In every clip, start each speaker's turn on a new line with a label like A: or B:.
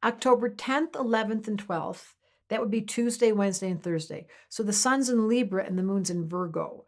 A: October 10th, 11th, and 12th. That would be Tuesday, Wednesday, and Thursday. So the sun's in Libra and the moon's in Virgo.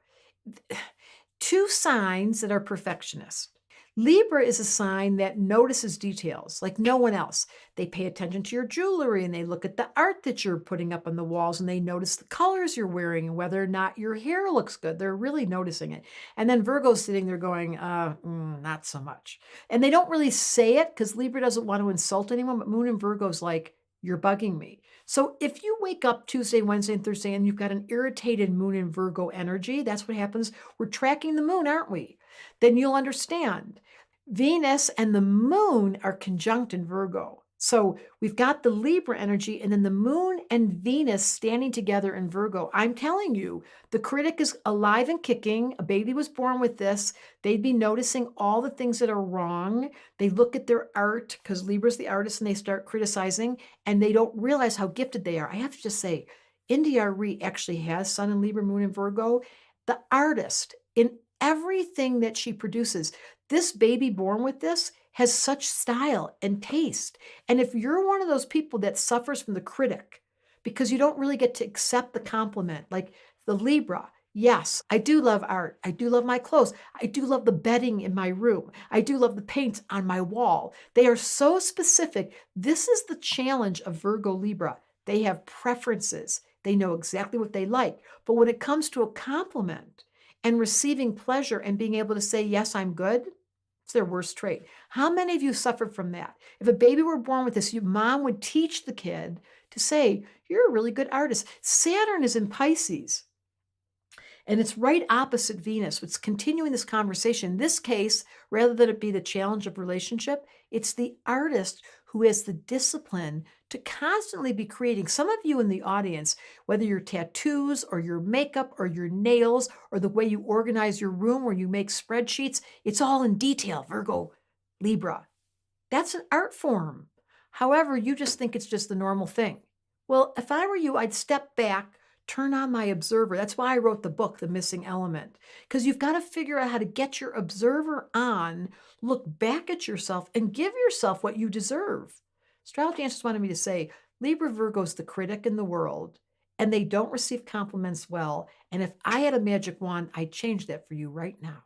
A: Two signs that are perfectionists. Libra is a sign that notices details like no one else. They pay attention to your jewelry and they look at the art that you're putting up on the walls and they notice the colors you're wearing and whether or not your hair looks good. They're really noticing it. And then Virgo's sitting there going, not so much. And they don't really say it because Libra doesn't want to insult anyone, but Moon and Virgo's like, you're bugging me. So if you wake up Tuesday, Wednesday, and Thursday and you've got an irritated Moon and Virgo energy, that's what happens. We're tracking the moon, aren't we? Then you'll understand. Venus and the moon are conjunct in Virgo. So we've got the Libra energy and then the moon and Venus standing together in Virgo. I'm telling you, the critic is alive and kicking. A baby was born with this. They'd be noticing all the things that are wrong. They look at their art because Libra's the artist and they start criticizing and they don't realize how gifted they are. I have to just say, India Re actually has Sun in Libra, Moon in Virgo. The artist in everything that she produces, this baby born with this has such style and taste. And if you're one of those people that suffers from the critic because you don't really get to accept the compliment, like the Libra, yes, I do love art. I do love my clothes. I do love the bedding in my room. I do love the paint on my wall. They are so specific. This is the challenge of Virgo Libra. They have preferences. They know exactly what they like. But when it comes to a compliment and receiving pleasure and being able to say, yes, I'm good, it's their worst trait. How many of you suffered from that? If a baby were born with this, your mom would teach the kid to say, you're a really good artist. Saturn is in Pisces. And it's right opposite Venus. It's continuing this conversation. In this case, rather than it be the challenge of relationship, it's the artist who has the discipline to constantly be creating. Some of you in the audience, whether your tattoos or your makeup or your nails or the way you organize your room or you make spreadsheets, it's all in detail, Virgo, Libra. That's an art form. However, you just think it's just the normal thing. Well, if I were you, I'd step back, turn on my observer. That's why I wrote the book, The Missing Element, because you've got to figure out how to get your observer on, look back at yourself, and give yourself what you deserve. Astrology Answers wanted me to say Libra Virgo's the critic in the world, and they don't receive compliments well. And if I had a magic wand, I'd change that for you right now.